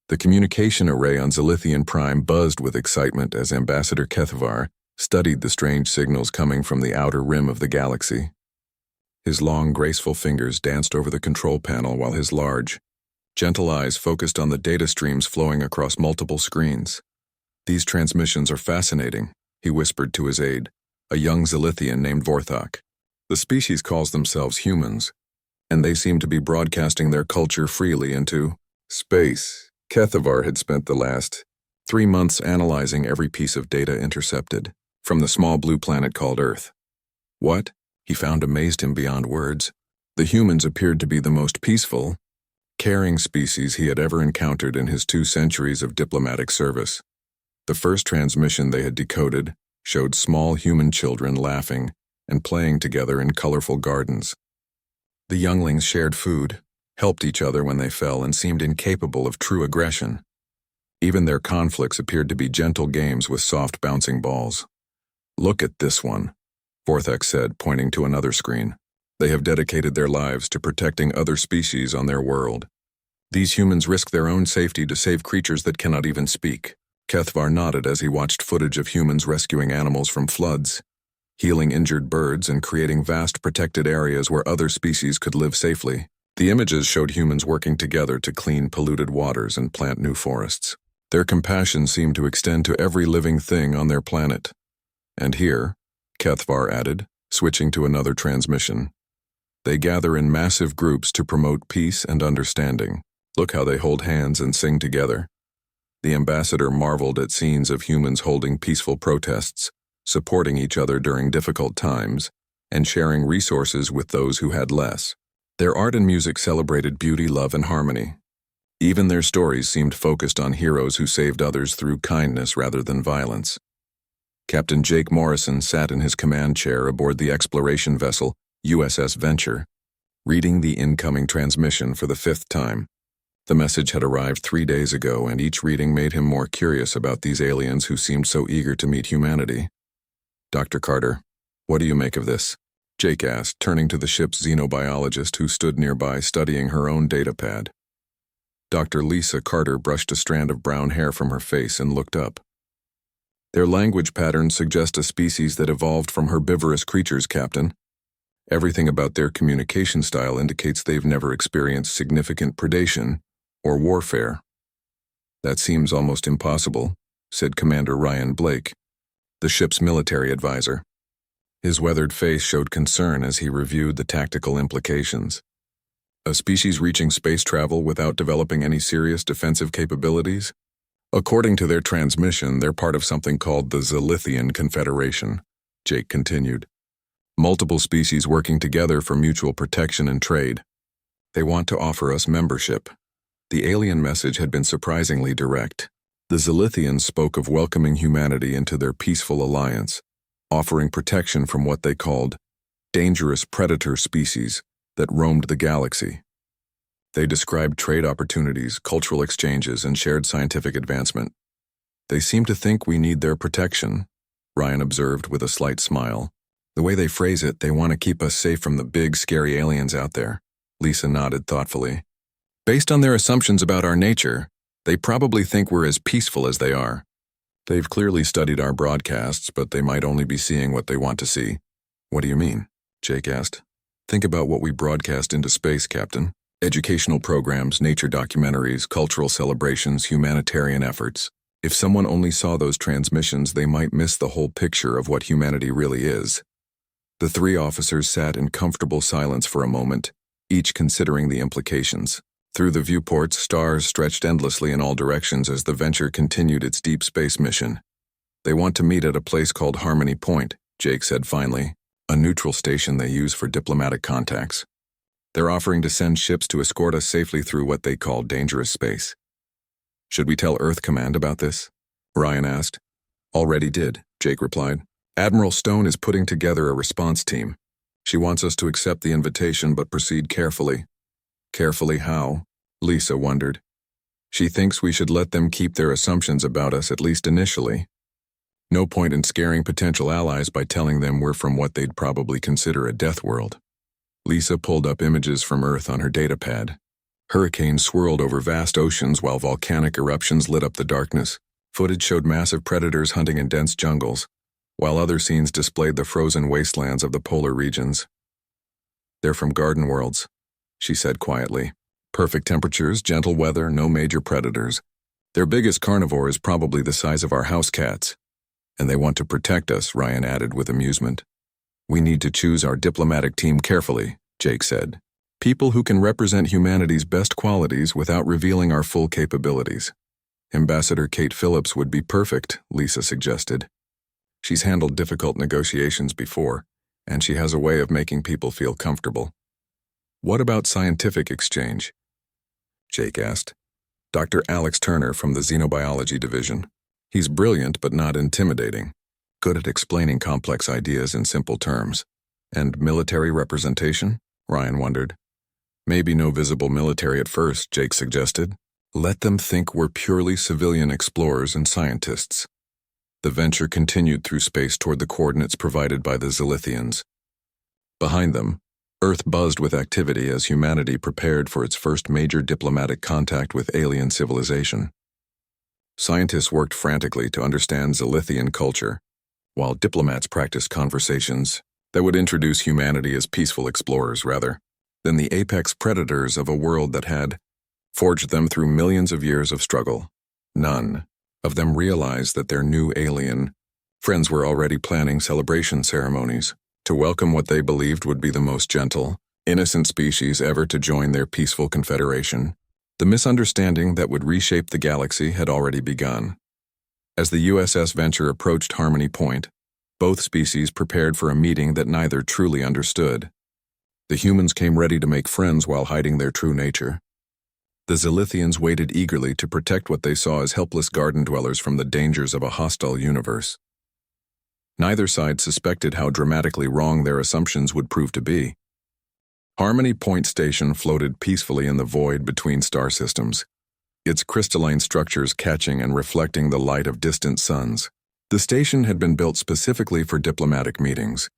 The communication array on Zilithian Prime buzzed with excitement as Ambassador Kethavar studied the strange signals coming from the outer rim of the galaxy. His long, graceful fingers danced over the control panel while his large, gentle eyes focused on the data streams flowing across multiple screens. "These transmissions are fascinating," he whispered to his aide, a young Zilithian named Vorthok. "The species calls themselves humans, and they seem to be broadcasting their culture freely into space." Kethavar had spent the last 3 months analyzing every piece of data intercepted from the small blue planet called Earth. What he found amazed him beyond words. The humans appeared to be the most peaceful, caring species he had ever encountered in his 2 centuries of diplomatic service. The first transmission they had decoded showed small human children laughing and playing together in colorful gardens. The younglings shared food, helped each other when they fell, and seemed incapable of true aggression. Even their conflicts appeared to be gentle games with soft bouncing balls. "Look at this one," Vorthok said, pointing to another screen. "They have dedicated their lives to protecting other species on their world. These humans risk their own safety to save creatures that cannot even speak." Kethavar nodded as he watched footage of humans rescuing animals from floods, healing injured birds, and creating vast protected areas where other species could live safely. The images showed humans working together to clean polluted waters and plant new forests. Their compassion seemed to extend to every living thing on their planet. "And here," Kethavar added, switching to another transmission, "they gather in massive groups to promote peace and understanding. Look how they hold hands and sing together." The ambassador marveled at scenes of humans holding peaceful protests, supporting each other during difficult times, and sharing resources with those who had less. Their art and music celebrated beauty, love, and harmony. Even their stories seemed focused on heroes who saved others through kindness rather than violence. Captain Jake Morrison sat in his command chair aboard the exploration vessel USS Venture, reading the incoming transmission for the 5th time. The message had arrived 3 days ago, and each reading made him more curious about these aliens who seemed so eager to meet humanity. "Dr. Carter, what do you make of this?" Jake asked, turning to the ship's xenobiologist who stood nearby studying her own datapad. Dr. Lisa Carter brushed a strand of brown hair from her face and looked up. "Their language patterns suggest a species that evolved from herbivorous creatures, Captain. Everything about their communication style indicates they've never experienced significant predation or warfare." "That seems almost impossible," said Commander Ryan Blake, the ship's military advisor. His weathered face showed concern as he reviewed the tactical implications. "A species reaching space travel without developing any serious defensive capabilities? According to their transmission, they're part of something called the Zilithian Confederation," Jake continued. "Multiple species working together for mutual protection and trade. They want to offer us membership." The alien message had been surprisingly direct. The Zilithians spoke of welcoming humanity into their peaceful alliance, offering protection from what they called dangerous predator species that roamed the galaxy. They described trade opportunities, cultural exchanges, and shared scientific advancement. "They seem to think we need their protection," Ryan observed with a slight smile. "The way they phrase it, they want to keep us safe from the big, scary aliens out there." Lisa nodded thoughtfully. "Based on their assumptions about our nature, they probably think we're as peaceful as they are. They've clearly studied our broadcasts, but they might only be seeing what they want to see." "What do you mean?" Jake asked. "Think about what we broadcast into space, Captain. Educational programs, nature documentaries, cultural celebrations, humanitarian efforts. If someone only saw those transmissions, they might miss the whole picture of what humanity really is." The 3 officers sat in comfortable silence for a moment, each considering the implications. Through the viewports, stars stretched endlessly in all directions as the Venture continued its deep space mission. "They want to meet at a place called Harmony Point," Jake said finally, "a neutral station they use for diplomatic contacts. They're offering to send ships to escort us safely through what they call dangerous space." "Should we tell Earth Command about this?" Ryan asked. "Already did," Jake replied. "Admiral Stone is putting together a response team. She wants us to accept the invitation but proceed carefully." "Carefully how?" Lisa wondered. "She thinks we should let them keep their assumptions about us, at least initially. No point in scaring potential allies by telling them we're from what they'd probably consider a death world." Lisa pulled up images from Earth on her datapad. Hurricanes swirled over vast oceans while volcanic eruptions lit up the darkness. Footage showed massive predators hunting in dense jungles, while other scenes displayed the frozen wastelands of the polar regions. "They're from garden worlds," she said quietly. "Perfect temperatures, gentle weather, no major predators. Their biggest carnivore is probably the size of our house cats. And they want to protect us," Ryan added with amusement. "We need to choose our diplomatic team carefully," Jake said. "People who can represent humanity's best qualities without revealing our full capabilities." "Ambassador Kate Phillips would be perfect," Lisa suggested. "She's handled difficult negotiations before, and she has a way of making people feel comfortable." "What about scientific exchange?" Jake asked. "Dr. Alex Turner from the Xenobiology Division. He's brilliant but not intimidating, good at explaining complex ideas in simple terms." "And military representation?" Ryan wondered. "Maybe no visible military at first," Jake suggested. "Let them think we're purely civilian explorers and scientists." The venture continued through space toward the coordinates provided by the Zilithians. Behind them, Earth buzzed with activity as humanity prepared for its first major diplomatic contact with alien civilization. Scientists worked frantically to understand Zilithian culture, while diplomats practiced conversations that would introduce humanity as peaceful explorers rather than the apex predators of a world that had forged them through millions of years of struggle. None of them realized that their new alien friends were already planning celebration ceremonies to welcome what they believed would be the most gentle, innocent species ever to join their peaceful confederation. The misunderstanding that would reshape the galaxy had already begun. As the USS Venture approached Harmony Point, both species prepared for a meeting that neither truly understood. The humans came ready to make friends while hiding their true nature. The Zilithians waited eagerly to protect what they saw as helpless garden dwellers from the dangers of a hostile universe. Neither side suspected how dramatically wrong their assumptions would prove to be. Harmony Point Station floated peacefully in the void between star systems, its crystalline structures catching and reflecting the light of distant suns. The station had been built specifically for diplomatic meetings,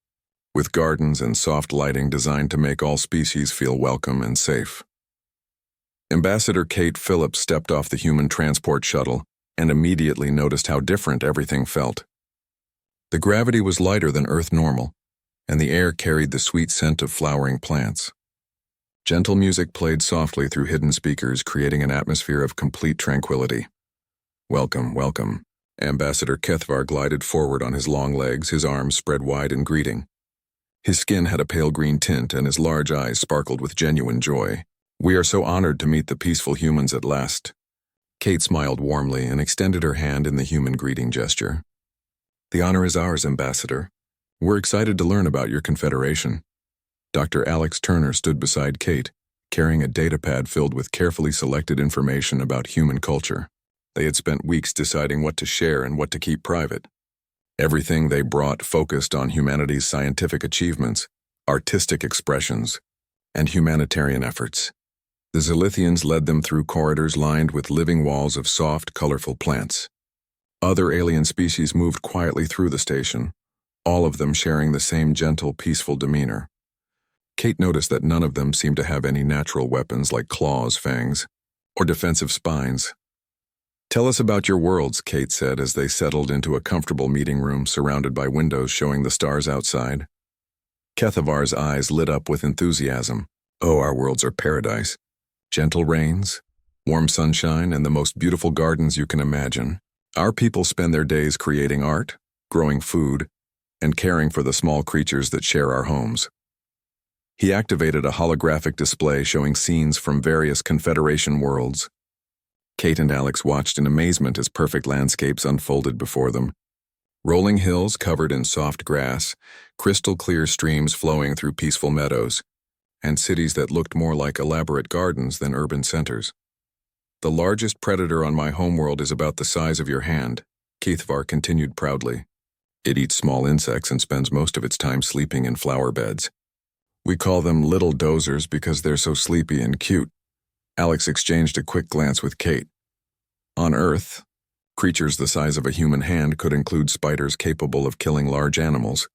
with gardens and soft lighting designed to make all species feel welcome and safe. Ambassador Kate Phillips stepped off the human transport shuttle and immediately noticed how different everything felt. The gravity was lighter than Earth normal, and the air carried the sweet scent of flowering plants. Gentle music played softly through hidden speakers, creating an atmosphere of complete tranquility. "Welcome, welcome." Ambassador Kethvar glided forward on his long legs, his arms spread wide in greeting. His skin had a pale green tint, and his large eyes sparkled with genuine joy. "We are so honored to meet the peaceful humans at last." Kate smiled warmly and extended her hand in the human greeting gesture. "The honor is ours, Ambassador. We're excited to learn about your confederation." Dr. Alex Turner stood beside Kate, carrying a datapad filled with carefully selected information about human culture. They had spent weeks deciding what to share and what to keep private. Everything they brought focused on humanity's scientific achievements, artistic expressions, and humanitarian efforts. The Zilithians led them through corridors lined with living walls of soft, colorful plants. Other alien species moved quietly through the station, all of them sharing the same gentle, peaceful demeanor. Kate noticed that none of them seemed to have any natural weapons like claws, fangs, or defensive spines. "Tell us about your worlds," Kate said as they settled into a comfortable meeting room surrounded by windows showing the stars outside. Kethavar's eyes lit up with enthusiasm. "Oh, our worlds are paradise. Gentle rains, warm sunshine, and the most beautiful gardens you can imagine. Our people spend their days creating art, growing food, and caring for the small creatures that share our homes." He activated a holographic display showing scenes from various Confederation worlds. Kate and Alex watched in amazement as perfect landscapes unfolded before them. Rolling hills covered in soft grass, crystal-clear streams flowing through peaceful meadows, and cities that looked more like elaborate gardens than urban centers. "The largest predator on my homeworld is about the size of your hand," Kethvar continued proudly. "It eats small insects and spends most of its time sleeping in flower beds. We call them little dozers because they're so sleepy and cute." Alex exchanged a quick glance with Kate. On Earth, creatures the size of a human hand could include spiders capable of killing large animals,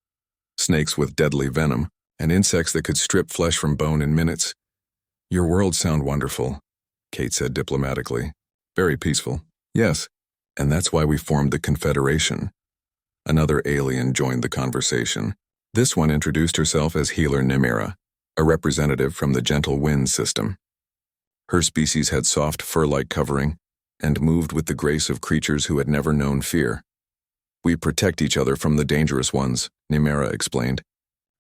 snakes with deadly venom, and insects that could strip flesh from bone in minutes. "Your worlds sound wonderful," Kate said diplomatically. Very peaceful. Yes, and that's why we formed the Confederation. Another alien joined the conversation. This one introduced herself as Healer Nimira, a representative from the Gentle Wind system. Her species had soft fur-like covering and moved with the grace of creatures who had never known fear. We protect each other from the dangerous ones, Nimira explained,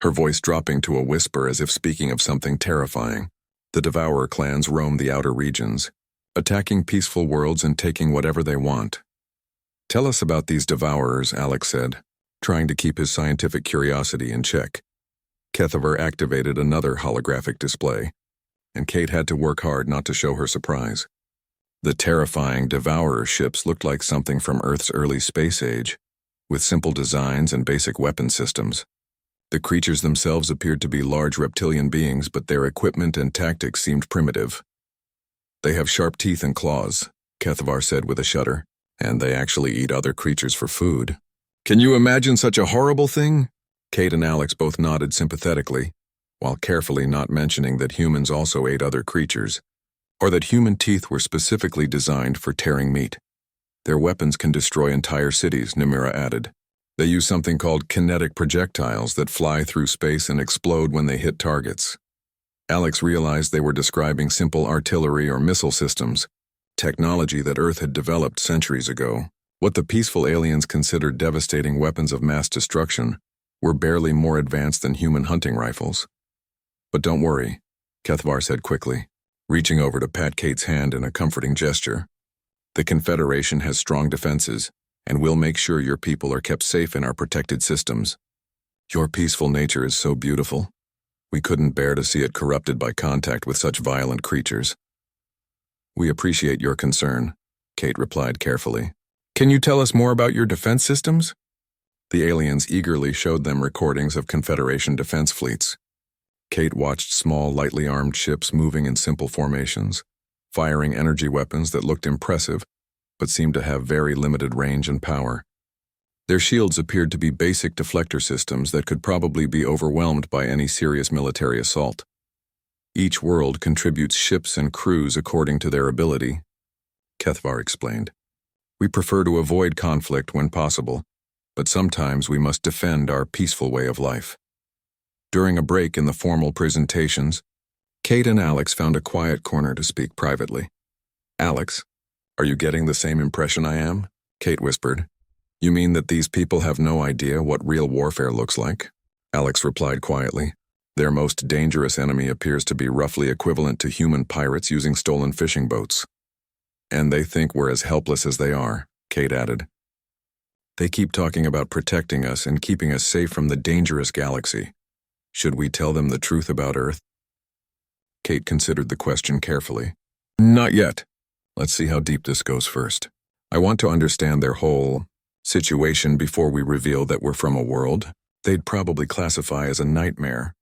her voice dropping to a whisper as if speaking of something terrifying. The Devourer clans roam the outer regions, attacking peaceful worlds and taking whatever they want. Tell us about these Devourers, Alex said, trying to keep his scientific curiosity in check. Kethavar activated another holographic display, and Kate had to work hard not to show her surprise. The terrifying Devourer ships looked like something from Earth's early space age, with simple designs and basic weapon systems. The creatures themselves appeared to be large reptilian beings, but their equipment and tactics seemed primitive. They have sharp teeth and claws, Kethavar said with a shudder, and they actually eat other creatures for food. Can you imagine such a horrible thing? Kate and Alex both nodded sympathetically, while carefully not mentioning that humans also ate other creatures, or that human teeth were specifically designed for tearing meat. Their weapons can destroy entire cities, Nimira added. They use something called kinetic projectiles that fly through space and explode when they hit targets. Alex realized they were describing simple artillery or missile systems, technology that Earth had developed centuries ago. What the peaceful aliens considered devastating weapons of mass destruction were barely more advanced than human hunting rifles. But don't worry, Kethavar said quickly, reaching over to pat Kate's hand in a comforting gesture. The Confederation has strong defenses, and we'll make sure your people are kept safe in our protected systems. Your peaceful nature is so beautiful. We couldn't bear to see it corrupted by contact with such violent creatures. We appreciate your concern, Kate replied carefully. Can you tell us more about your defense systems? The aliens eagerly showed them recordings of Confederation defense fleets. Kate watched small, lightly armed ships moving in simple formations, firing energy weapons that looked impressive, but seemed to have very limited range and power. Their shields appeared to be basic deflector systems that could probably be overwhelmed by any serious military assault. Each world contributes ships and crews according to their ability, Kethavar explained. We prefer to avoid conflict when possible, but sometimes we must defend our peaceful way of life. During a break in the formal presentations, Kate and Alex found a quiet corner to speak privately. Alex, are you getting the same impression I am? Kate whispered. You mean that these people have no idea what real warfare looks like? Alex replied quietly. Their most dangerous enemy appears to be roughly equivalent to human pirates using stolen fishing boats. And they think we're as helpless as they are, Kate added. They keep talking about protecting us and keeping us safe from the dangerous galaxy. Should we tell them the truth about Earth? Kate considered the question carefully. Not yet. Let's see how deep this goes first. I want to understand their whole situation before we reveal that we're from a world they'd probably classify as a nightmare.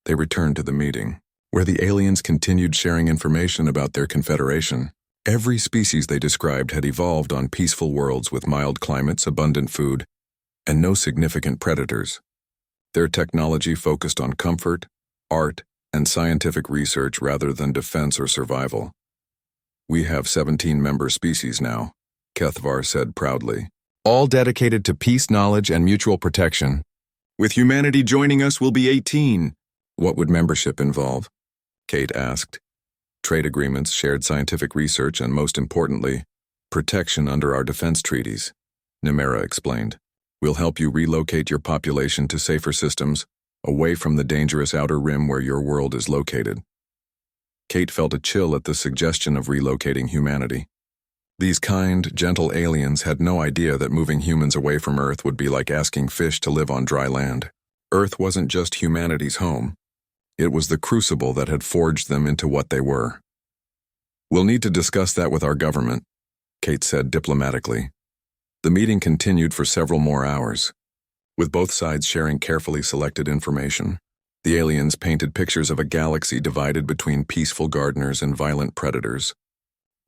They returned to the meeting, where the aliens continued sharing information about their confederation. Every species they described had evolved on peaceful worlds with mild climates, abundant food, and no significant predators. Their technology focused on comfort, art, and scientific research rather than defense or survival. We have 17 member species now, Kethavar said proudly, all dedicated to peace, knowledge, and mutual protection. With humanity joining us, we'll be 18. What would membership involve? Kate asked. Trade agreements, shared scientific research, and most importantly, protection under our defense treaties, Nimira explained. We'll help you relocate your population to safer systems, away from the dangerous outer rim where your world is located. Kate felt a chill at the suggestion of relocating humanity. These kind, gentle aliens had no idea that moving humans away from Earth would be like asking fish to live on dry land. Earth wasn't just humanity's home. It was the crucible that had forged them into what they were. We'll need to discuss that with our government, Kate said diplomatically. The meeting continued for several more hours, with both sides sharing carefully selected information. The aliens painted pictures of a galaxy divided between peaceful gardeners and violent predators,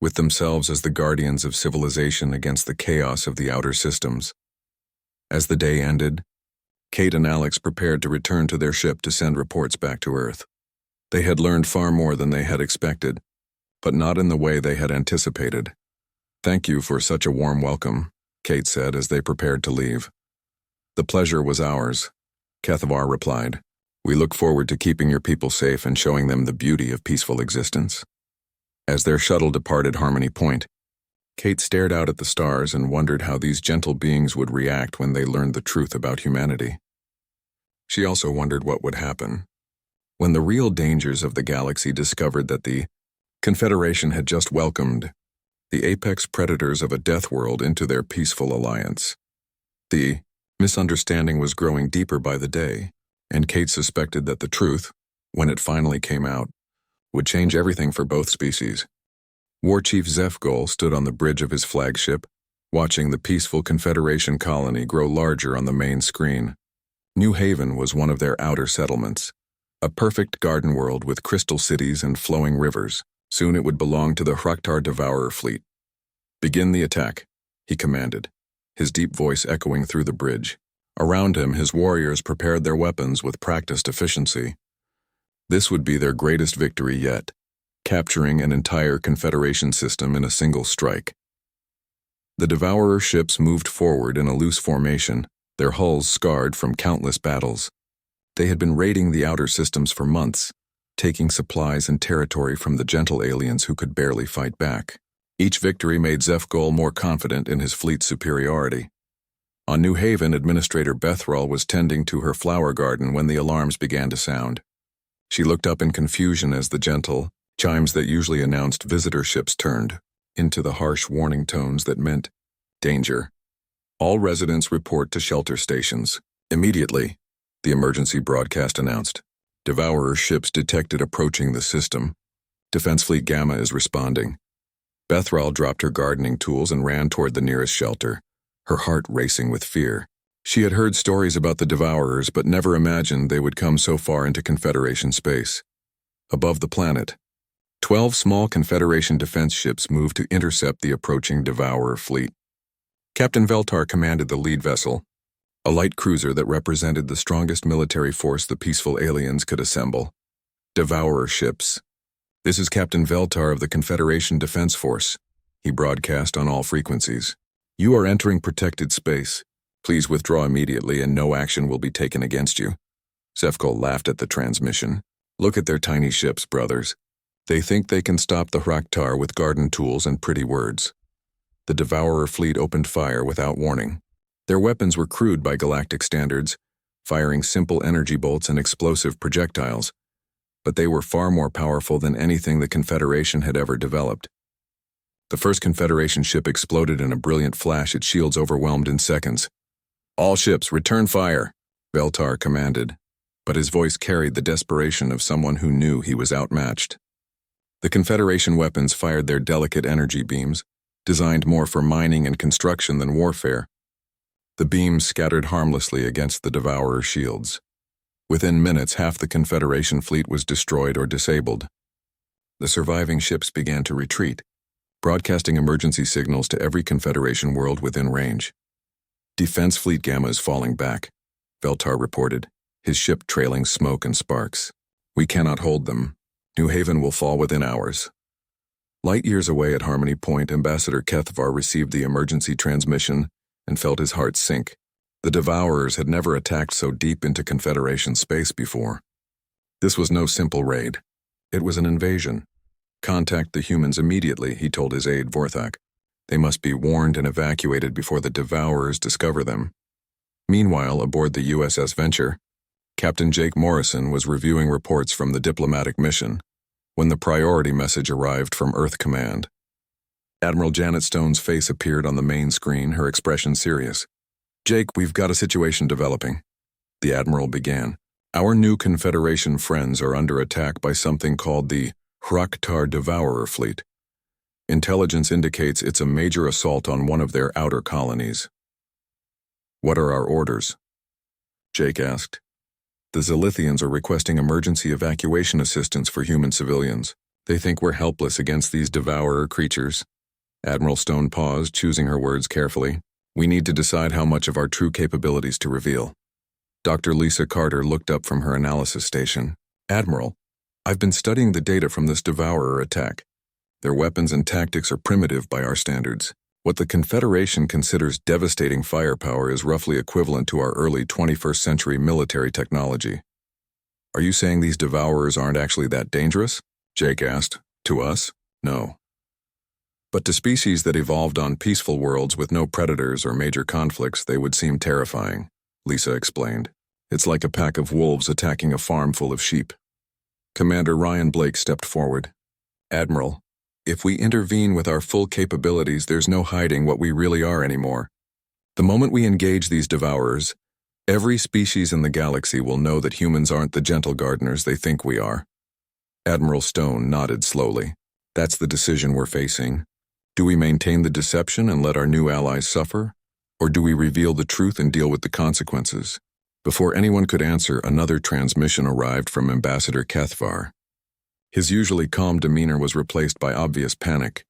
with themselves as the guardians of civilization against the chaos of the outer systems. As the day ended, Kate and Alex prepared to return to their ship to send reports back to Earth. They had learned far more than they had expected, but not in the way they had anticipated. "Thank you for such a warm welcome," Kate said as they prepared to leave. "The pleasure was ours," Kethavar replied. "We look forward to keeping your people safe and showing them the beauty of peaceful existence." As their shuttle departed Harmony Point, Kate stared out at the stars and wondered how these gentle beings would react when they learned the truth about humanity. She also wondered what would happen when the real dangers of the galaxy discovered that the Confederation had just welcomed the apex predators of a death world into their peaceful alliance. The misunderstanding was growing deeper by the day, and Kate suspected that the truth, when it finally came out, would change everything for both species. War Chief Zefgol stood on the bridge of his flagship, watching the peaceful Confederation colony grow larger on the main screen. New Haven was one of their outer settlements, a perfect garden world with crystal cities and flowing rivers. Soon it would belong to the Hraktar Devourer fleet. "Begin the attack," he commanded, his deep voice echoing through the bridge. Around him, his warriors prepared their weapons with practiced efficiency. This would be their greatest victory yet, capturing an entire Confederation system in a single strike. The Devourer ships moved forward in a loose formation, their hulls scarred from countless battles. They had been raiding the outer systems for months, taking supplies and territory from the gentle aliens who could barely fight back. Each victory made Zefgol more confident in his fleet's superiority. On New Haven, Administrator Bethrall was tending to her flower garden when the alarms began to sound. She looked up in confusion as the gentle chimes that usually announced visitor ships turned into the harsh warning tones that meant danger. "All residents report to shelter stations immediately," the emergency broadcast announced. "Devourer ships detected approaching the system. Defense Fleet Gamma is responding." Bethrall dropped her gardening tools and ran toward the nearest shelter, her heart racing with fear. She had heard stories about the Devourers but never imagined they would come so far into Confederation space. Above the planet, 12 small Confederation defense ships moved to intercept the approaching Devourer fleet. Captain Veltar commanded the lead vessel, a light cruiser that represented the strongest military force the peaceful aliens could assemble. "Devourer ships. This is Captain Veltar of the Confederation Defense Force," he broadcast on all frequencies. "You are entering protected space. Please withdraw immediately and no action will be taken against you." Zefgol laughed at the transmission. "Look at their tiny ships, brothers. They think they can stop the Hraktar with garden tools and pretty words." The Devourer fleet opened fire without warning. Their weapons were crude by galactic standards, firing simple energy bolts and explosive projectiles, but they were far more powerful than anything the Confederation had ever developed. The first Confederation ship exploded in a brilliant flash, its shields overwhelmed in seconds. "All ships, return fire," Veltar commanded, but his voice carried the desperation of someone who knew he was outmatched. The Confederation weapons fired their delicate energy beams, designed more for mining and construction than warfare. The beams scattered harmlessly against the Devourer shields. Within minutes, half the Confederation fleet was destroyed or disabled. The surviving ships began to retreat, broadcasting emergency signals to every Confederation world within range. "Defense Fleet Gamma is falling back," Veltar reported, his ship trailing smoke and sparks. "We cannot hold them. New Haven will fall within hours." Light years away at Harmony Point, Ambassador Kethavar received the emergency transmission and felt his heart sink. The Devourers had never attacked so deep into Confederation space before. This was no simple raid. It was an invasion. "Contact the humans immediately," he told his aide Vorthak. "They must be warned and evacuated before the Devourers discover them." Meanwhile, aboard the USS Venture, Captain Jake Morrison was reviewing reports from the diplomatic mission when the priority message arrived from Earth Command. Admiral Janet Stone's face appeared on the main screen, her expression serious. "Jake, we've got a situation developing," the Admiral began. "Our new Confederation friends are under attack by something called the Hraktar Devourer fleet. Intelligence indicates it's a major assault on one of their outer colonies." "What are our orders?" Jake asked. "The Zilithians are requesting emergency evacuation assistance for human civilians. They think we're helpless against these Devourer creatures." Admiral Stone paused, choosing her words carefully. "We need to decide how much of our true capabilities to reveal." Dr. Lisa Carter looked up from her analysis station. "Admiral, I've been studying the data from this Devourer attack. Their weapons and tactics are primitive by our standards. What the Confederation considers devastating firepower is roughly equivalent to our early 21st century military technology. Are you saying these devourers aren't actually that dangerous? Jake asked. To us? No. But to species that evolved on peaceful worlds with no predators or major conflicts, they would seem terrifying, Lisa explained. It's like a pack of wolves attacking a farm full of sheep. Commander Ryan Blake stepped forward. Admiral, if we intervene with our full capabilities, there's no hiding what we really are anymore. The moment we engage these devourers, every species in the galaxy will know that humans aren't the gentle gardeners they think we are. Admiral Stone nodded slowly. That's the decision we're facing. Do we maintain the deception and let our new allies suffer? Or do we reveal the truth and deal with the consequences? Before anyone could answer, another transmission arrived from Ambassador Kethvar. His usually calm demeanor was replaced by obvious panic.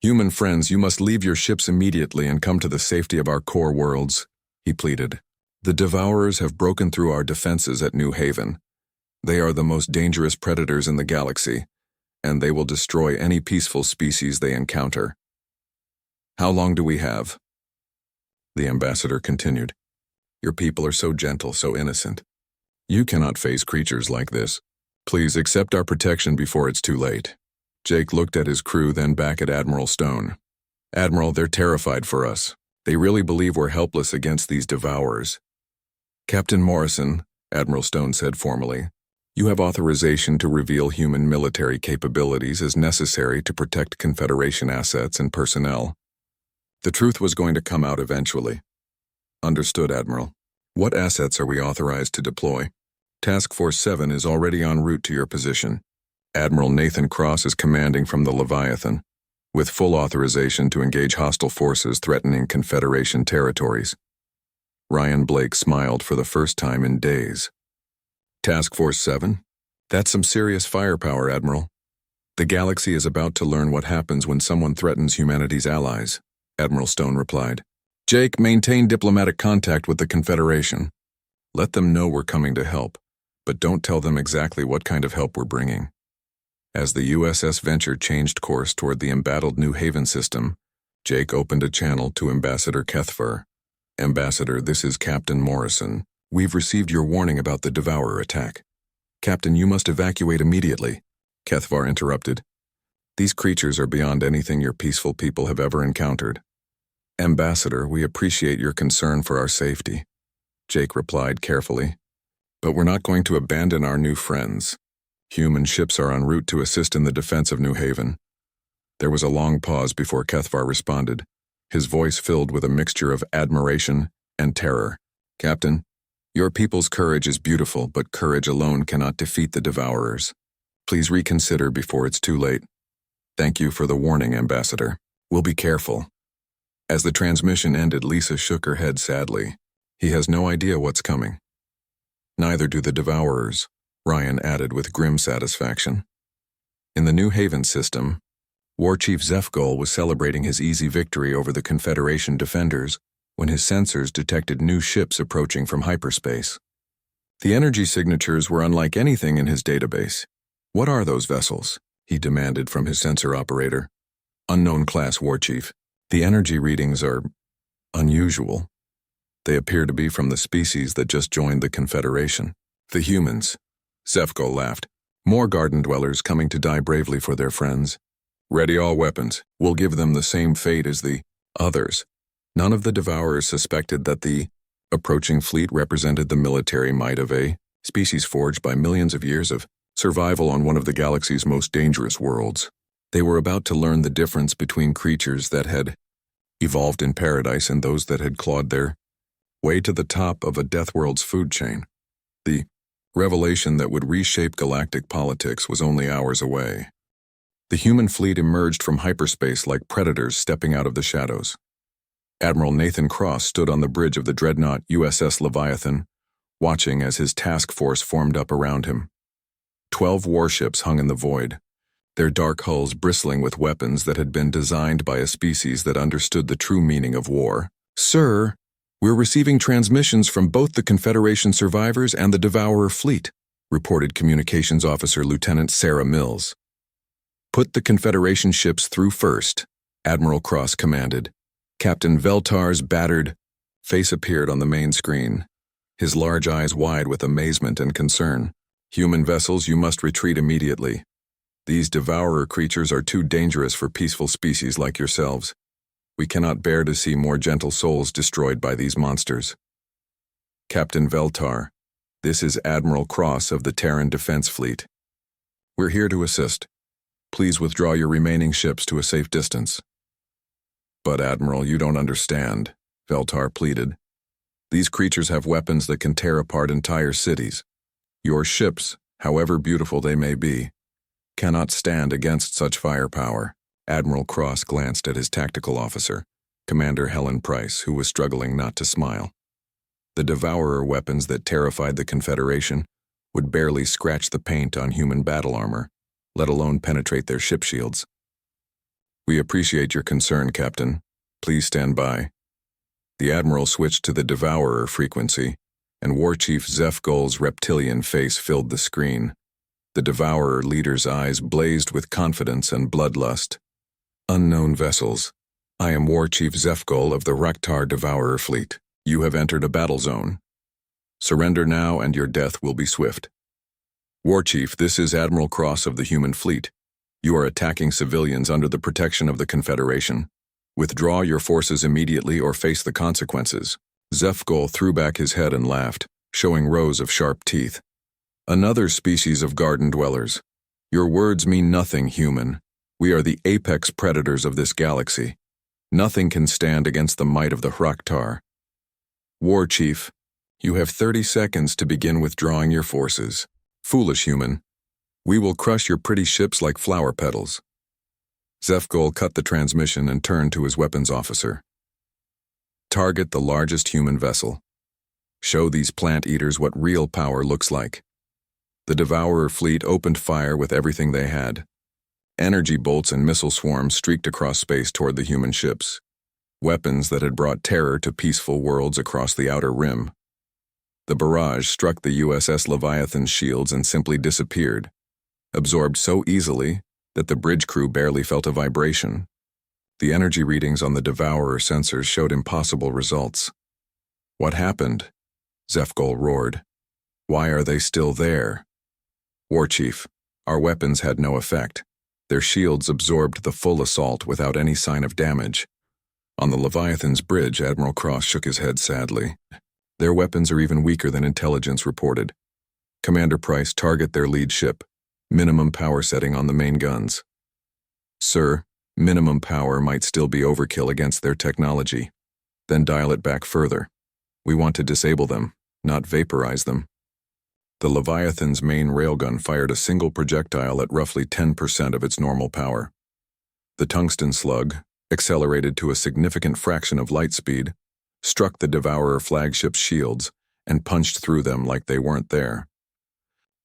Human friends, you must leave your ships immediately and come to the safety of our core worlds, he pleaded. The Devourers have broken through our defenses at New Haven. They are the most dangerous predators in the galaxy, and they will destroy any peaceful species they encounter. How long do we have? The ambassador continued. Your people are so gentle, so innocent. You cannot face creatures like this. Please accept our protection before it's too late. Jake looked at his crew, then back at Admiral Stone. Admiral, they're terrified for us. They really believe we're helpless against these devourers. Captain Morrison, Admiral Stone said formally, you have authorization to reveal human military capabilities as necessary to protect Confederation assets and personnel. The truth was going to come out eventually. Understood, Admiral. What assets are we authorized to deploy? Task Force 7 is already en route to your position. Admiral Nathan Cross is commanding from the Leviathan, with full authorization to engage hostile forces threatening Confederation territories. Ryan Blake smiled for the first time in days. Task Force 7? That's some serious firepower, Admiral. The galaxy is about to learn what happens when someone threatens humanity's allies, Admiral Stone replied. Jake, maintain diplomatic contact with the Confederation. Let them know we're coming to help, but don't tell them exactly what kind of help we're bringing. As the USS Venture changed course toward the embattled New Haven system, Jake opened a channel to Ambassador Kethvar. Ambassador, this is Captain Morrison. We've received your warning about the Devourer attack. Captain, you must evacuate immediately, Kethvar interrupted. These creatures are beyond anything your peaceful people have ever encountered. Ambassador, we appreciate your concern for our safety, Jake replied carefully. But we're not going to abandon our new friends. Human ships are en route to assist in the defense of New Haven. There was a long pause before Kethvar responded, his voice filled with a mixture of admiration and terror. Captain, your people's courage is beautiful, but courage alone cannot defeat the Devourers. Please reconsider before it's too late. Thank you for the warning, Ambassador. We'll be careful. As the transmission ended, Lisa shook her head sadly. He has no idea what's coming. Neither do the Devourers, Ryan added with grim satisfaction. In the New Haven system, War Chief Zefgol was celebrating his easy victory over the Confederation defenders when his sensors detected new ships approaching from hyperspace. The energy signatures were unlike anything in his database. What are those vessels? He demanded from his sensor operator. Unknown class, War Chief. The energy readings are unusual. They appear to be from the species that just joined the Confederation. The humans. Zefgol laughed. More garden dwellers coming to die bravely for their friends. Ready all weapons. We'll give them the same fate as the others. None of the Devourers suspected that the approaching fleet represented the military might of a species forged by millions of years of survival on one of the galaxy's most dangerous worlds. They were about to learn the difference between creatures that had evolved in paradise and those that had clawed their way to the top of a death world's food chain. The revelation that would reshape galactic politics was only hours away. The human fleet emerged from hyperspace like predators stepping out of the shadows. Admiral Nathan Cross stood on the bridge of the dreadnought USS Leviathan, watching as his task force formed up around him. 12 warships hung in the void, their dark hulls bristling with weapons that had been designed by a species that understood the true meaning of war. Sir, we're receiving transmissions from both the Confederation survivors and the Devourer fleet, reported Communications Officer Lieutenant Sarah Mills. Put the Confederation ships through first, Admiral Cross commanded. Captain Veltar's battered face appeared on the main screen, his large eyes wide with amazement and concern. Human vessels, you must retreat immediately. These devourer creatures are too dangerous for peaceful species like yourselves. We cannot bear to see more gentle souls destroyed by these monsters. Captain Veltar, this is Admiral Cross of the Terran Defense Fleet. We're here to assist. Please withdraw your remaining ships to a safe distance. But Admiral, you don't understand, Veltar pleaded. These creatures have weapons that can tear apart entire cities. Your ships, however beautiful they may be, cannot stand against such firepower. Admiral Cross glanced at his tactical officer, Commander Helen Price, who was struggling not to smile. The devourer weapons that terrified the Confederation would barely scratch the paint on human battle armor, let alone penetrate their ship shields. We appreciate your concern, Captain. Please stand by. The Admiral switched to the devourer frequency, and War Chief Zefgol's reptilian face filled the screen. The devourer leader's eyes blazed with confidence and bloodlust. Unknown vessels. I am War Chief Zefgol of the Raktar Devourer Fleet. You have entered a battle zone. Surrender now and your death will be swift. War Chief, this is Admiral Cross of the Human Fleet. You are attacking civilians under the protection of the Confederation. Withdraw your forces immediately or face the consequences. Zefgol threw back his head and laughed, showing rows of sharp teeth. Another species of garden dwellers. Your words mean nothing, human. We are the apex predators of this galaxy. Nothing can stand against the might of the Raktar. War Chief, you have 30 seconds to begin withdrawing your forces. Foolish human. We will crush your pretty ships like flower petals. Zefgol cut the transmission and turned to his weapons officer. Target the largest human vessel. Show these plant eaters what real power looks like. The Devourer fleet opened fire with everything they had. Energy bolts and missile swarms streaked across space toward the human ships, weapons that had brought terror to peaceful worlds across the outer rim. The barrage struck the USS Leviathan's shields and simply disappeared, absorbed so easily that the bridge crew barely felt a vibration. The energy readings on the Devourer sensors showed impossible results. What happened? Zefgol roared. Why are they still there? War Chief, our weapons had no effect. Their shields absorbed the full assault without any sign of damage. On the Leviathan's bridge, Admiral Cross shook his head sadly. Their weapons are even weaker than intelligence reported. Commander Price, target their lead ship. Minimum power setting on the main guns. Sir, minimum power might still be overkill against their technology. Then dial it back further. We want to disable them, not vaporize them. The Leviathan's main railgun fired a single projectile at roughly 10% of its normal power. The tungsten slug, accelerated to a significant fraction of light speed, struck the Devourer flagship's shields and punched through them like they weren't there.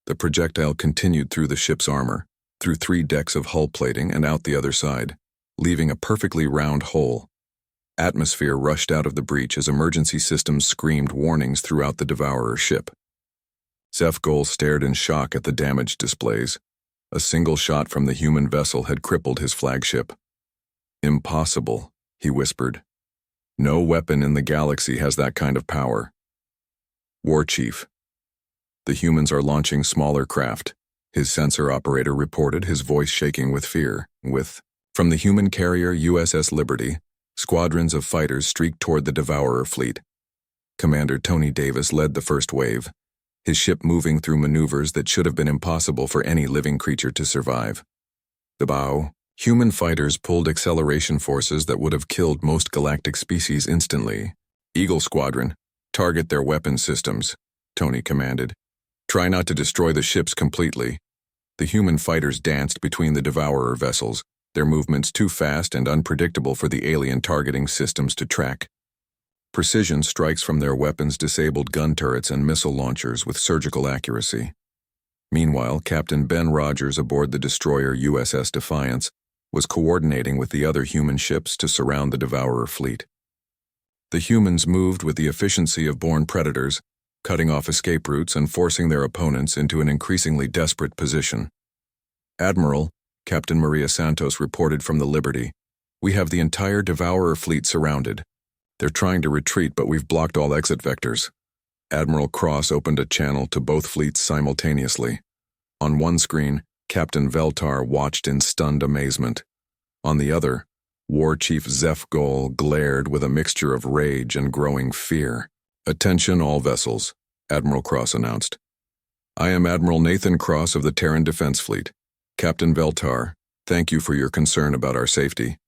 The projectile continued through the ship's armor, through 3 decks of hull plating and out the other side, leaving a perfectly round hole. Atmosphere rushed out of the breach as emergency systems screamed warnings throughout the Devourer ship. Zefgol stared in shock at the damaged displays. A single shot from the human vessel had crippled his flagship. Impossible, he whispered. No weapon in the galaxy has that kind of power. War Chief. The humans are launching smaller craft, his sensor operator reported, his voice shaking with fear. From the human carrier USS Liberty, squadrons of fighters streaked toward the Devourer fleet. Commander Tony Davis led the first wave, his ship moving through maneuvers that should have been impossible for any living creature to survive. The bow, human fighters pulled acceleration forces that would have killed most galactic species instantly. Eagle Squadron, target their weapon systems, Tony commanded. Try not to destroy the ships completely. The human fighters danced between the Devourer vessels, their movements too fast and unpredictable for the alien targeting systems to track. Precision strikes from their weapons disabled gun turrets and missile launchers with surgical accuracy. Meanwhile, Captain Ben Rogers aboard the destroyer USS Defiance was coordinating with the other human ships to surround the Devourer fleet. The humans moved with the efficiency of born predators, cutting off escape routes and forcing their opponents into an increasingly desperate position. Admiral, Captain Maria Santos reported from the Liberty. "We have the entire Devourer fleet surrounded. They're trying to retreat, but we've blocked all exit vectors." Admiral Cross opened a channel to both fleets simultaneously. On one screen, Captain Veltar watched in stunned amazement. On the other, War Chief Zeph Goal glared with a mixture of rage and growing fear. "Attention all vessels," Admiral Cross announced. "I am Admiral Nathan Cross of the Terran Defense Fleet. Captain Veltar, thank you for your concern about our safety.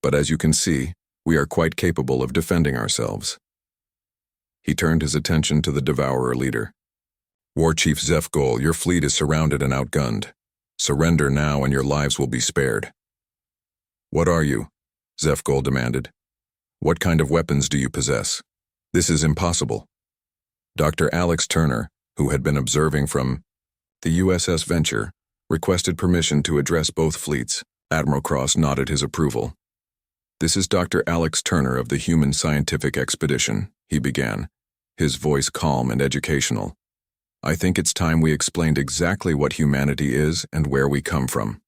But as you can see, we are quite capable of defending ourselves." He turned his attention to the Devourer leader. "War Chief Zeph Goal, your fleet is surrounded and outgunned. Surrender now and your lives will be spared." "What are you?" Zeph Goal demanded. "What kind of weapons do you possess? This is impossible." Dr. Alex Turner, who had been observing from the USS Venture, requested permission to address both fleets. Admiral Cross nodded his approval. "This is Dr. Alex Turner of the Human Scientific Expedition," he began, his voice calm and educational. "I think it's time we explained exactly what humanity is and where we come from."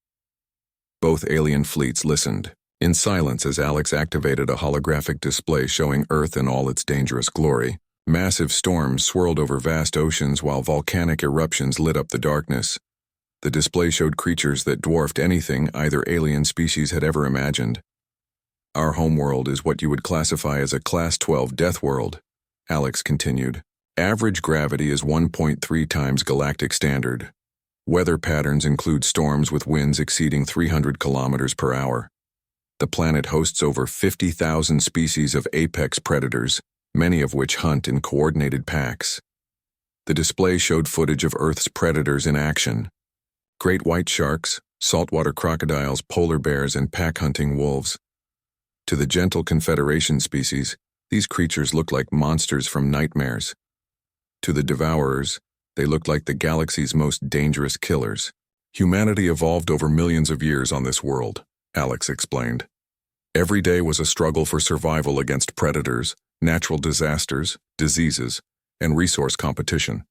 Both alien fleets listened in silence as Alex activated a holographic display showing Earth in all its dangerous glory. Massive storms swirled over vast oceans while volcanic eruptions lit up the darkness. The display showed creatures that dwarfed anything either alien species had ever imagined. "Our homeworld is what you would classify as a Class 12 death world," Alex continued. "Average gravity is 1.3 times galactic standard. Weather patterns include storms with winds exceeding 300 kilometers per hour. The planet hosts over 50,000 species of apex predators, many of which hunt in coordinated packs." The display showed footage of Earth's predators in action. Great white sharks, saltwater crocodiles, polar bears, and pack-hunting wolves. To the gentle Confederation species, these creatures looked like monsters from nightmares. To the Devourers, they looked like the galaxy's most dangerous killers. "Humanity evolved over millions of years on this world," Alex explained. "Every day was a struggle for survival against predators, natural disasters, diseases, and resource competition.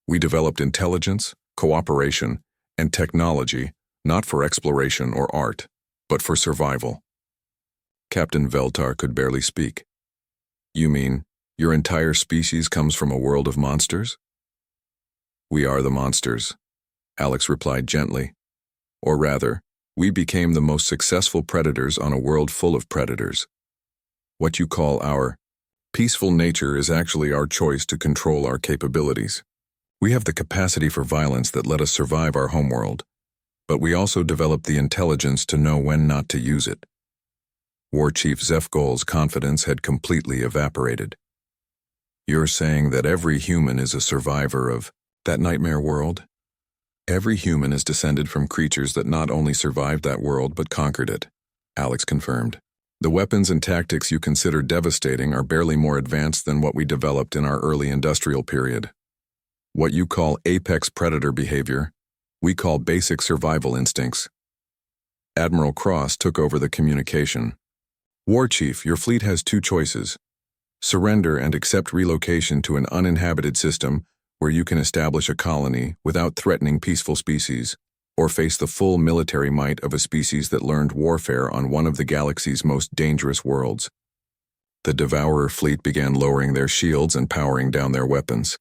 We developed intelligence, cooperation, and technology not for exploration or art, but for survival." Captain Veltar could barely speak. "You mean your entire species comes from a world of monsters?" "We are the monsters," Alex replied gently. "Or rather, we became the most successful predators on a world full of predators. What you call our peaceful nature is actually our choice to control our capabilities. We have the capacity for violence that let us survive our homeworld, but we also developed the intelligence to know when not to use it." War Chief Zeph Goal's confidence had completely evaporated. "You're saying that every human is a survivor of that nightmare world?" "Every human is descended from creatures that not only survived that world but conquered it," Alex confirmed. "The weapons and tactics you consider devastating are barely more advanced than what we developed in our early industrial period. What you call apex predator behavior, we call basic survival instincts." Admiral Cross took over the communication. "War Chief, your fleet has two choices. Surrender and accept relocation to an uninhabited system where you can establish a colony without threatening peaceful species, or face the full military might of a species that learned warfare on one of the galaxy's most dangerous worlds." The Devourer fleet began lowering their shields and powering down their weapons.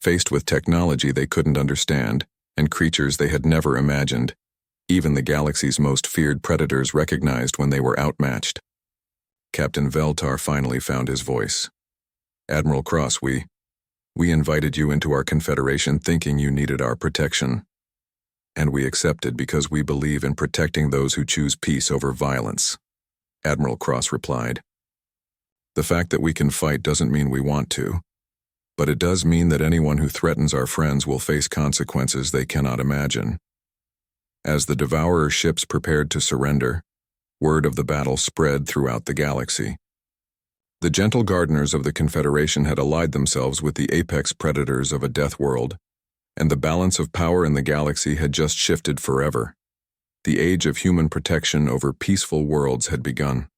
Faced with technology they couldn't understand, and creatures they had never imagined, even the galaxy's most feared predators recognized when they were outmatched. Captain Veltar finally found his voice. "Admiral Cross, we invited you into our Confederation thinking you needed our protection. And we accepted because we believe in protecting those who choose peace over violence," Admiral Cross replied. "The fact that we can fight doesn't mean we want to, but it does mean that anyone who threatens our friends will face consequences they cannot imagine." As the Devourer ships prepared to surrender, word of the battle spread throughout the galaxy. The gentle gardeners of the Confederation had allied themselves with the apex predators of a death world, and the balance of power in the galaxy had just shifted forever. The age of human protection over peaceful worlds had begun.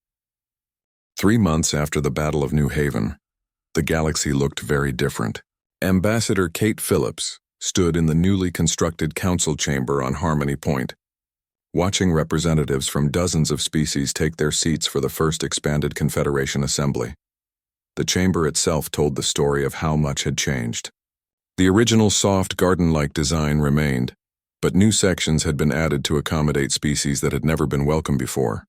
3 months after the Battle of New Haven, the galaxy looked very different. Ambassador Kate Phillips stood in the newly constructed council chamber on Harmony Point. watching representatives from dozens of species take their seats for the first expanded Confederation assembly. The chamber itself told the story of how much had changed. The original soft, garden-like design remained, but new sections had been added to accommodate species that had never been welcome before.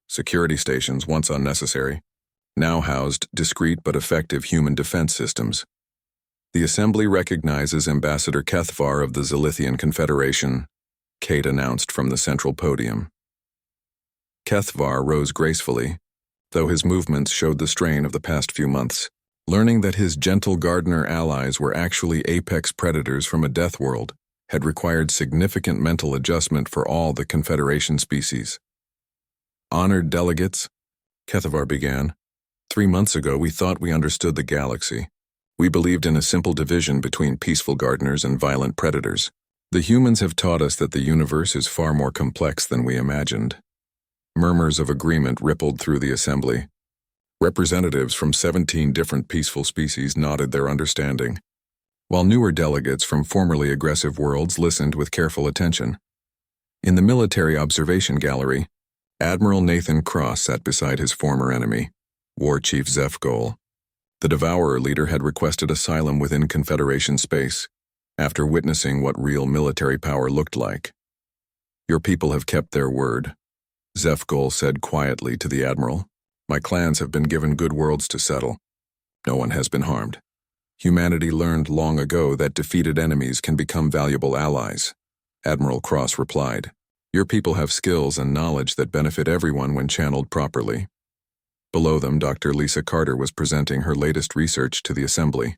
Security stations, once unnecessary, now housed discreet but effective human defense systems. The assembly recognizes Ambassador Kethvar of the Zilithian Confederation, Kate announced from the central podium. Kethvar rose gracefully, though his movements showed the strain of the past few months. Learning that his gentle gardener allies were actually apex predators from a death world had required significant mental adjustment for all the Confederation species. Honored delegates, Kethvar began. 3 months ago, we thought we understood the galaxy. We believed in a simple division between peaceful gardeners and violent predators. The humans have taught us that the universe is far more complex than we imagined. Murmurs of agreement rippled through the assembly. Representatives from 17 different peaceful species nodded their understanding, while newer delegates from formerly aggressive worlds listened with careful attention. In the military observation gallery, Admiral Nathan Cross sat beside his former enemy, War Chief Zeph Goal. The Devourer leader had requested asylum within Confederation space, after witnessing what real military power looked like. Your people have kept their word, Zeph Goal said quietly to the Admiral. My clans have been given good worlds to settle. No one has been harmed. Humanity learned long ago that defeated enemies can become valuable allies. Admiral Cross replied, Your people have skills and knowledge that benefit everyone when channeled properly. Below them, Dr. Lisa Carter was presenting her latest research to the assembly.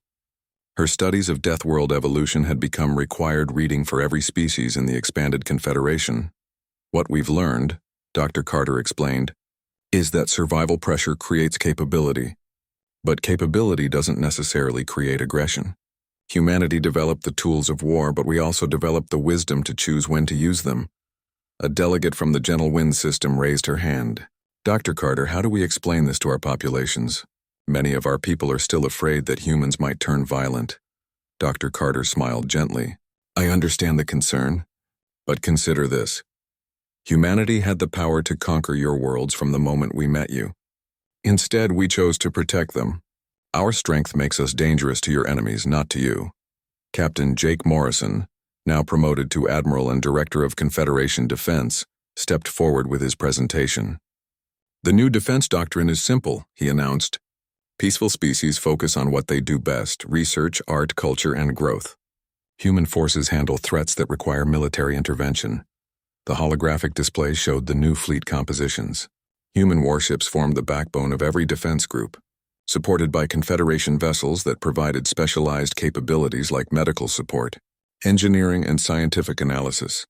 Her studies of Death World evolution had become required reading for every species in the expanded Confederation. What we've learned, Dr. Carter explained, is that survival pressure creates capability, but capability doesn't necessarily create aggression. Humanity developed the tools of war, but we also developed the wisdom to choose when to use them. A delegate from the Gentle Wind system raised her hand. Dr. Carter, how do we explain this to our populations? Many of our people are still afraid that humans might turn violent. Dr. Carter smiled gently. I understand the concern, but consider this. Humanity had the power to conquer your worlds from the moment we met you. Instead, we chose to protect them. Our strength makes us dangerous to your enemies, not to you. Captain Jake Morrison, now promoted to Admiral and Director of Confederation Defense, stepped forward with his presentation. The new defense doctrine is simple, he announced. Peaceful species focus on what they do best: research, art, culture, and growth. Human forces handle threats that require military intervention. The holographic display showed the new fleet compositions. Human warships formed the backbone of every defense group, supported by Confederation vessels that provided specialized capabilities like medical support, engineering, and scientific analysis.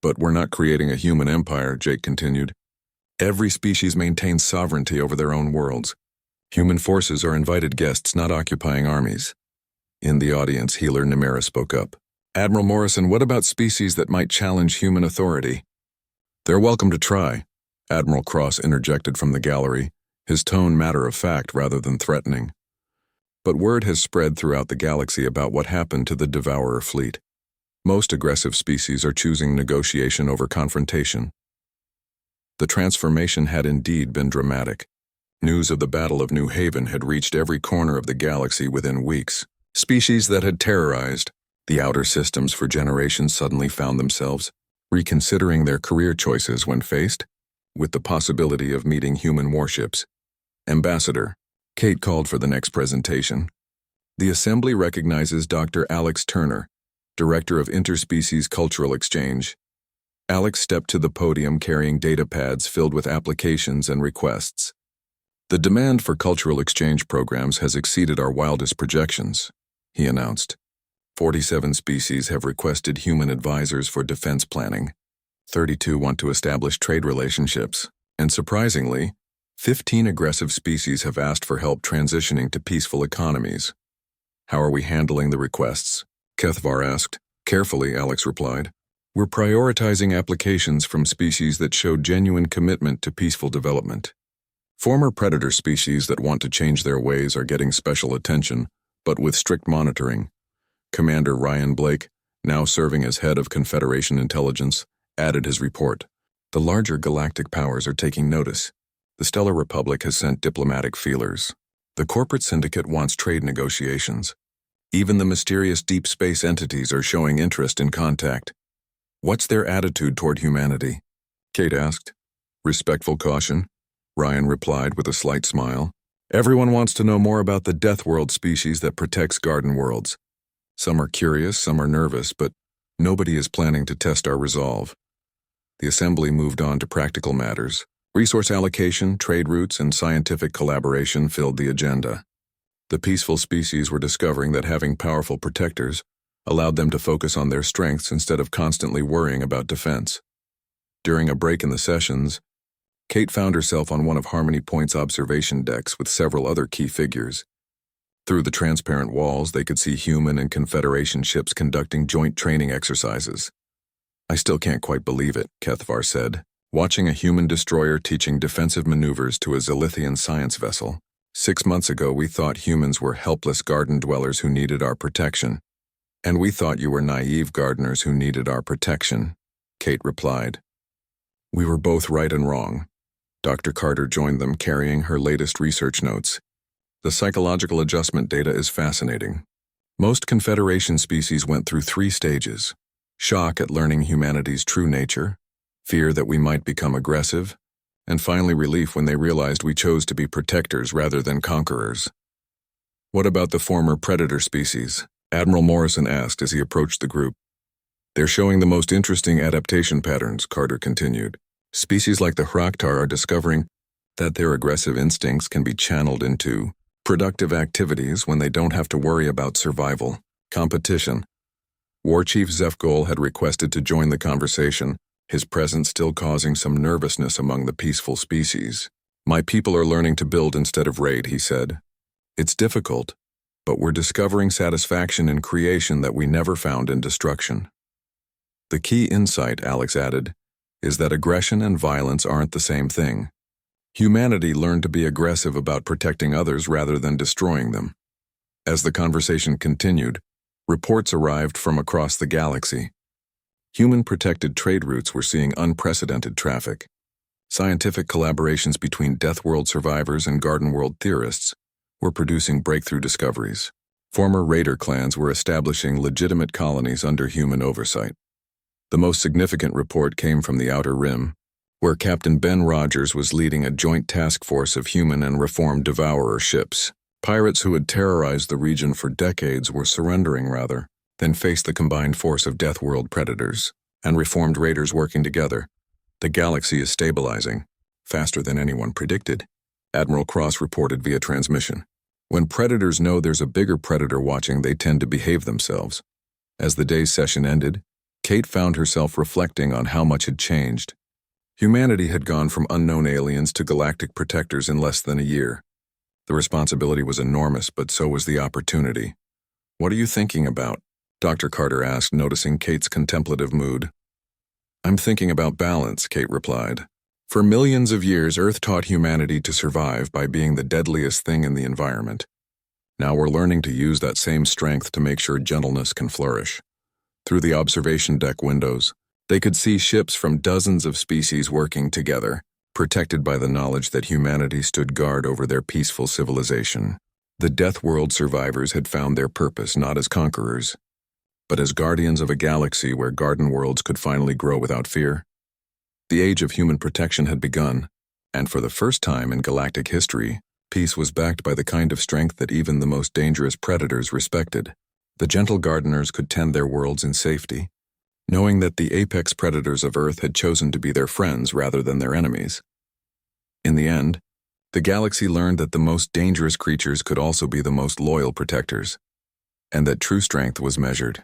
But we're not creating a human empire, Jake continued. Every species maintains sovereignty over their own worlds. Human forces are invited guests, not occupying armies. In the audience, healer Nemera spoke up. Admiral Morrison, what about species that might challenge human authority? They're welcome to try, Admiral Cross interjected from the gallery, his tone matter-of-fact rather than threatening. But word has spread throughout the galaxy about what happened to the Devourer fleet. Most aggressive species are choosing negotiation over confrontation. The transformation had indeed been dramatic. News of the Battle of New Haven had reached every corner of the galaxy within weeks. Species that had terrorized the outer systems for generations suddenly found themselves reconsidering their career choices when faced with the possibility of meeting human warships. Ambassador, Kate called for the next presentation. The Assembly recognizes Dr. Alex Turner, Director of Interspecies Cultural Exchange. Alex stepped to the podium carrying data pads filled with applications and requests. The demand for cultural exchange programs has exceeded our wildest projections, he announced. 47 species have requested human advisors for defense planning. 32 want to establish trade relationships. And surprisingly, 15 aggressive species have asked for help transitioning to peaceful economies. How are we handling the requests? Kethvar asked. Carefully, Alex replied. We're prioritizing applications from species that show genuine commitment to peaceful development. Former predator species that want to change their ways are getting special attention, but with strict monitoring. Commander Ryan Blake, now serving as head of Confederation Intelligence, added his report. The larger galactic powers are taking notice. The Stellar Republic has sent diplomatic feelers. The corporate syndicate wants trade negotiations. Even the mysterious deep space entities are showing interest in contact. What's their attitude toward humanity? Kate asked. Respectful caution, Ryan replied with a slight smile. Everyone wants to know more about the Death World species that protects garden worlds. Some are curious, some are nervous, but nobody is planning to test our resolve. The assembly moved on to practical matters. Resource allocation, trade routes, and scientific collaboration filled the agenda. The peaceful species were discovering that having powerful protectors allowed them to focus on their strengths instead of constantly worrying about defense. During a break in the sessions, Kate found herself on one of Harmony Point's observation decks with several other key figures. Through the transparent walls, they could see human and Confederation ships conducting joint training exercises. I still can't quite believe it, Kethvar said, watching a human destroyer teaching defensive maneuvers to a Zilithian science vessel. 6 months ago, we thought humans were helpless garden dwellers who needed our protection. And we thought you were naive gardeners who needed our protection, Kate replied. We were both right and wrong. Dr. Carter joined them carrying her latest research notes. The psychological adjustment data is fascinating. Most Confederation species went through 3 stages: shock at learning humanity's true nature, fear that we might become aggressive, and finally relief when they realized we chose to be protectors rather than conquerors. What about the former predator species? Admiral Morrison asked as he approached the group. They're showing the most interesting adaptation patterns, Carter continued. Species like the Hraktar are discovering that their aggressive instincts can be channeled into productive activities when they don't have to worry about survival. Competition. War Chief Zefgol had requested to join the conversation, his presence still causing some nervousness among the peaceful species. My people are learning to build instead of raid, he said. It's difficult, but we're discovering satisfaction in creation that we never found in destruction. The key insight, Alex added, is that aggression and violence aren't the same thing. Humanity learned to be aggressive about protecting others rather than destroying them. As the conversation continued, reports arrived from across the galaxy. Human-protected trade routes were seeing unprecedented traffic. Scientific collaborations between Death World survivors and Garden World theorists were producing breakthrough discoveries. Former raider clans were establishing legitimate colonies under human oversight. The most significant report came from the Outer Rim, where Captain Ben Rogers was leading a joint task force of human and reformed devourer ships. Pirates who had terrorized the region for decades were surrendering then faced the combined force of Death World predators and reformed raiders working together. The galaxy is stabilizing, faster than anyone predicted, Admiral Cross reported via transmission. When predators know there's a bigger predator watching, they tend to behave themselves. As the day's session ended, Kate found herself reflecting on how much had changed. Humanity had gone from unknown aliens to galactic protectors in less than a year. The responsibility was enormous, but so was the opportunity. What are you thinking about? Dr. Carter asked, noticing Kate's contemplative mood. I'm thinking about balance, Kate replied. For millions of years, Earth taught humanity to survive by being the deadliest thing in the environment. Now we're learning to use that same strength to make sure gentleness can flourish. Through the observation deck windows, they could see ships from dozens of species working together, protected by the knowledge that humanity stood guard over their peaceful civilization. The Death World survivors had found their purpose not as conquerors, but as guardians of a galaxy where garden worlds could finally grow without fear. The age of human protection had begun, and for the first time in galactic history, peace was backed by the kind of strength that even the most dangerous predators respected. The gentle gardeners could tend their worlds in safety, knowing that the apex predators of Earth had chosen to be their friends rather than their enemies. In the end, the galaxy learned that the most dangerous creatures could also be the most loyal protectors, and that true strength was measured